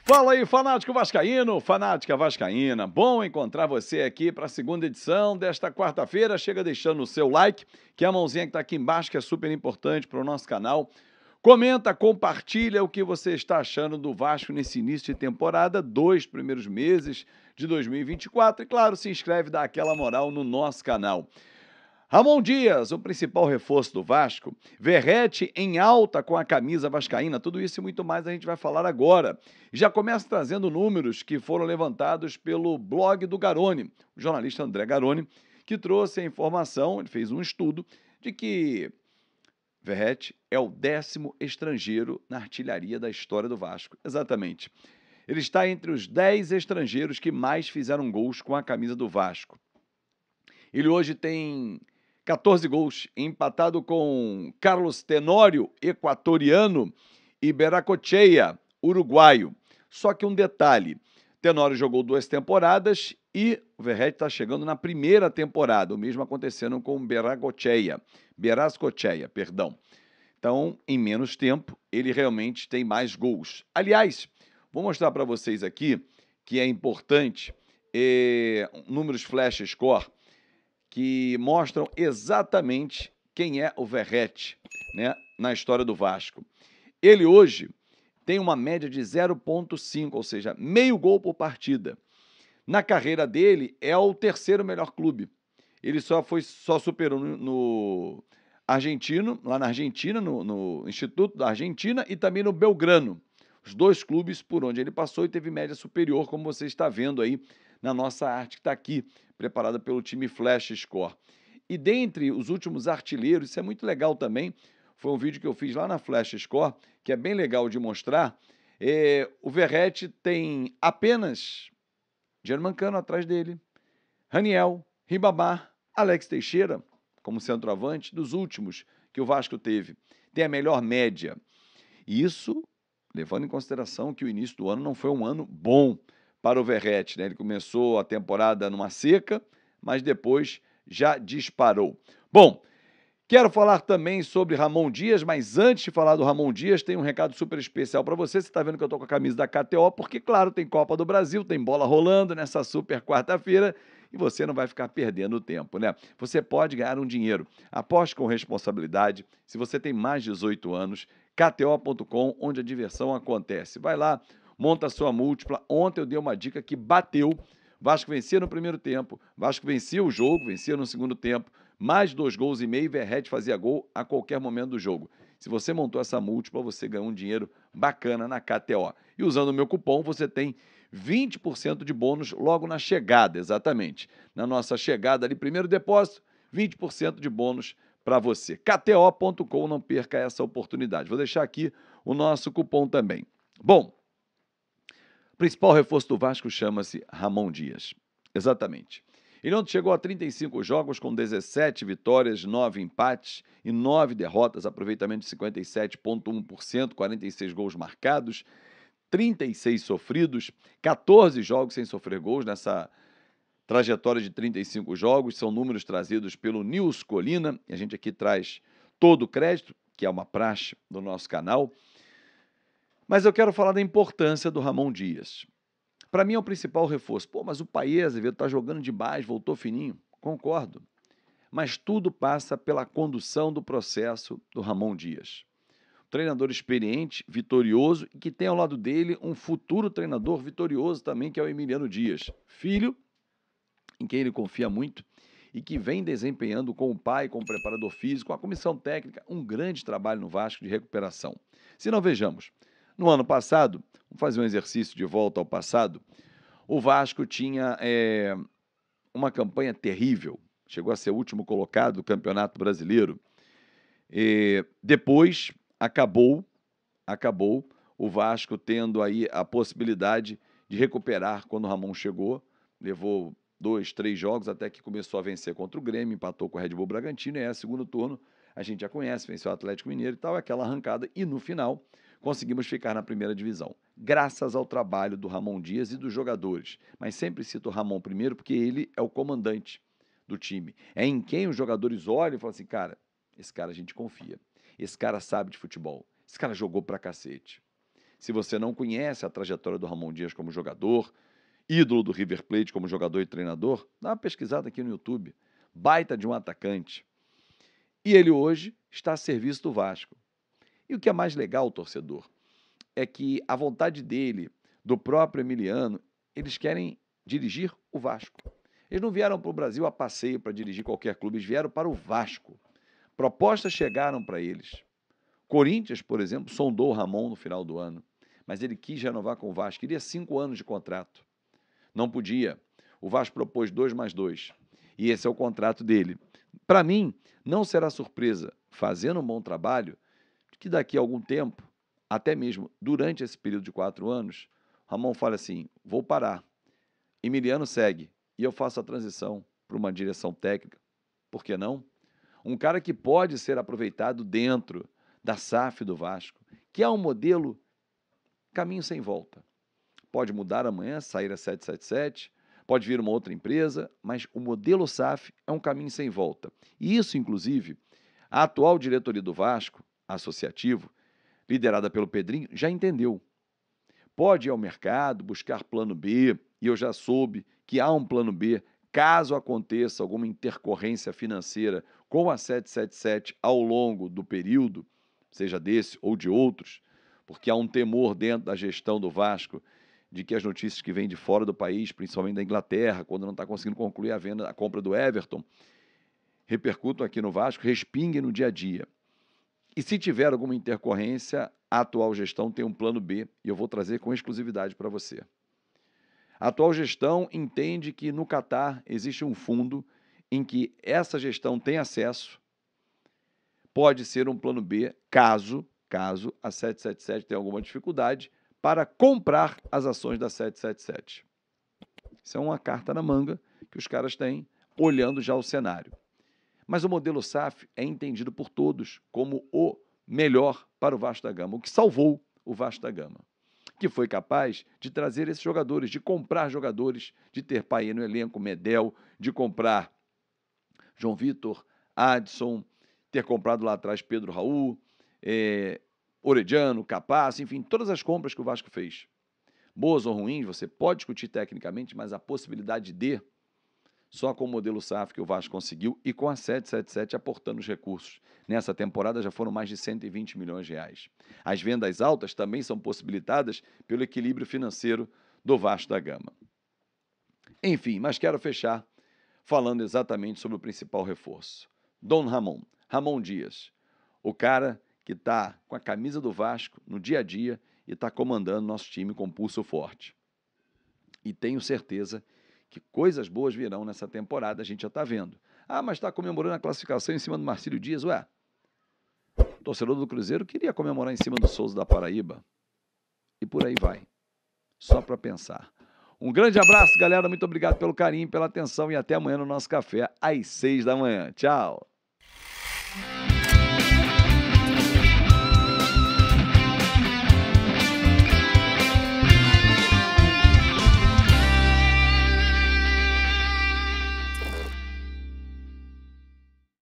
Fala aí, fanático vascaíno, fanática vascaína. Bom encontrar você aqui para a segunda edição desta quarta-feira. Chega deixando o seu like, que é a mãozinha que está aqui embaixo, que é super importante para o nosso canal. Comenta, compartilha o que você está achando do Vasco nesse início de temporada, 2 primeiros meses de 2024. E claro, se inscreve, dá aquela moral no nosso canal. Ramon Dias, o principal reforço do Vasco. Verratti em alta com a camisa vascaína. Tudo isso e muito mais a gente vai falar agora. Já começa trazendo números que foram levantados pelo blog do Garoni, o jornalista André Garoni, que trouxe a informação, ele fez um estudo, de que Verratti é o 10º estrangeiro na artilharia da história do Vasco. Exatamente. Ele está entre os 10 estrangeiros que mais fizeram gols com a camisa do Vasco. Ele hoje tem 14 gols, empatado com Carlos Tenório, equatoriano, e Beracocheia, uruguaio. Só que um detalhe, Tenório jogou 2 temporadas e o Verratti está chegando na primeira temporada, o mesmo acontecendo com Beracocheia, perdão. Então, em menos tempo, ele realmente tem mais gols. Aliás, vou mostrar para vocês aqui, que é importante, números flash score, que mostram exatamente quem é o Verratti, né, na história do Vasco. Ele hoje tem uma média de 0,5, ou seja, meio gol por partida. Na carreira dele, é o 3º melhor clube. Ele só superou no Argentino, lá na Argentina, no Instituto da Argentina, e também no Belgrano. Os 2 clubes por onde ele passou e teve média superior, como você está vendo aí na nossa arte que está aqui, preparada pelo time Flash Score. E dentre os últimos artilheiros, isso é muito legal também, foi um vídeo que eu fiz lá na Flash Score, que é bem legal de mostrar, o Verratti tem apenas Germancano atrás dele, Raniel, Ribamar, Alex Teixeira, como centroavante, dos últimos que o Vasco teve. Tem a melhor média. E isso levando em consideração que o início do ano não foi um ano bom para o Verratti, né? Ele começou a temporada numa seca, mas depois já disparou. Bom, quero falar também sobre Ramon Dias, mas antes de falar do Ramon Dias, tem um recado super especial para você. Você está vendo que eu estou com a camisa da KTO, porque, claro, tem Copa do Brasil, tem bola rolando nessa super quarta-feira e você não vai ficar perdendo tempo, né? Você pode ganhar um dinheiro. Aposte com responsabilidade. Se você tem mais de 18 anos, KTO.com, onde a diversão acontece. Vai lá, monta a sua múltipla. Ontem eu dei uma dica que bateu. Vasco vencia no primeiro tempo, Vasco vencia o jogo, vencia no segundo tempo, mais 2 gols e meio, Verratti fazia gol a qualquer momento do jogo. Se você montou essa múltipla, você ganhou um dinheiro bacana na KTO. E usando o meu cupom, você tem 20% de bônus logo na chegada, exatamente. Na nossa chegada ali, primeiro depósito, 20% de bônus para você. KTO.com, não perca essa oportunidade. Vou deixar aqui o nosso cupom também. Bom, o principal reforço do Vasco chama-se Ramon Dias. Exatamente. Ele ontem chegou a 35 jogos com 17 vitórias, 9 empates e 9 derrotas, aproveitamento de 57,1%, 46 gols marcados, 36 sofridos, 14 jogos sem sofrer gols nessa trajetória de 35 jogos. São números trazidos pelo Nils Colina, e a gente aqui traz todo o crédito, que é uma praxe do nosso canal. Mas eu quero falar da importância do Ramon Dias. Para mim é o principal reforço. Pô, mas o Paes, Azevedo, está jogando demais, voltou fininho. Concordo. Mas tudo passa pela condução do processo do Ramon Dias. Treinador experiente, vitorioso e que tem ao lado dele um futuro treinador vitorioso também, que é o Emiliano Dias. Filho, em quem ele confia muito e que vem desempenhando com o pai, com o preparador físico, com a comissão técnica, um grande trabalho no Vasco de recuperação. Se não vejamos, no ano passado, vamos fazer um exercício de volta ao passado, o Vasco tinha uma campanha terrível, chegou a ser o último colocado do Campeonato Brasileiro. Depois acabou o Vasco tendo aí a possibilidade de recuperar quando o Ramon chegou, levou 2, 3 jogos até que começou a vencer contra o Grêmio, empatou com o Red Bull Bragantino, e segundo turno a gente já conhece, venceu o Atlético Mineiro e tal, aquela arrancada, e no final conseguimos ficar na primeira divisão, graças ao trabalho do Ramon Dias e dos jogadores. Mas sempre cito o Ramon primeiro porque ele é o comandante do time. É em quem os jogadores olham e falam assim, esse cara a gente confia, esse cara sabe de futebol, esse cara jogou pra cacete. Se você não conhece a trajetória do Ramon Dias como jogador, ídolo do River Plate como jogador e treinador, dá uma pesquisada aqui no YouTube. Baita de um atacante. E ele hoje está a serviço do Vasco. E o que é mais legal, torcedor, é que a vontade dele, do próprio Emiliano, eles querem dirigir o Vasco. Eles não vieram para o Brasil a passeio para dirigir qualquer clube, eles vieram para o Vasco. Propostas chegaram para eles. Corinthians, por exemplo, sondou o Ramon no final do ano, mas ele quis renovar com o Vasco, queria 5 anos de contrato. Não podia. O Vasco propôs 2+2. E esse é o contrato dele. Para mim, não será surpresa, fazendo um bom trabalho, que daqui a algum tempo, até mesmo durante esse período de 4 anos, Ramon fala assim, vou parar. Emiliano segue e eu faço a transição para uma direção técnica. Por que não? Um cara que pode ser aproveitado dentro da SAF do Vasco, que é um modelo caminho sem volta. Pode mudar amanhã, sair a 777, pode vir uma outra empresa, mas o modelo SAF é um caminho sem volta. E isso, inclusive, a atual diretoria do Vasco, associativo, liderada pelo Pedrinho, já entendeu. Pode ir ao mercado, buscar plano B, e eu já soube que há um plano B, caso aconteça alguma intercorrência financeira com a 777 ao longo do período, seja desse ou de outros, porque há um temor dentro da gestão do Vasco de que as notícias que vêm de fora do país, principalmente da Inglaterra, quando não está conseguindo concluir a compra do Everton, repercutam aqui no Vasco, respinguem no dia a dia. E se tiver alguma intercorrência, a atual gestão tem um plano B e eu vou trazer com exclusividade para você. A atual gestão entende que no Catar existe um fundo em que essa gestão tem acesso, pode ser um plano B, caso a 777 tenha alguma dificuldade, para comprar as ações da 777. Isso é uma carta na manga que os caras têm, olhando já o cenário. Mas o modelo SAF é entendido por todos como o melhor para o Vasco da Gama, o que salvou o Vasco da Gama, que foi capaz de trazer esses jogadores, de comprar jogadores, de ter Paê no elenco, Medel, de comprar João Vitor, Adson, ter comprado lá atrás Pedro Raul, Orediano, Capasso, enfim, todas as compras que o Vasco fez. Boas ou ruins, você pode discutir tecnicamente, mas a possibilidade de, só com o modelo SAF que o Vasco conseguiu e com a 777 aportando os recursos. Nessa temporada já foram mais de 120 milhões de reais. As vendas altas também são possibilitadas pelo equilíbrio financeiro do Vasco da Gama. Enfim, mas quero fechar falando exatamente sobre o principal reforço. Dom Ramon Dias, o cara que está com a camisa do Vasco no dia a dia e está comandando nosso time com pulso forte. E tenho certeza que coisas boas virão nessa temporada, a gente já está vendo. Ah, mas está comemorando a classificação em cima do Marcílio Dias. Ué, o torcedor do Cruzeiro queria comemorar em cima do Souza da Paraíba. E por aí vai. Só para pensar. Um grande abraço, galera. Muito obrigado pelo carinho, pela atenção e até amanhã no nosso café às 6 da manhã. Tchau.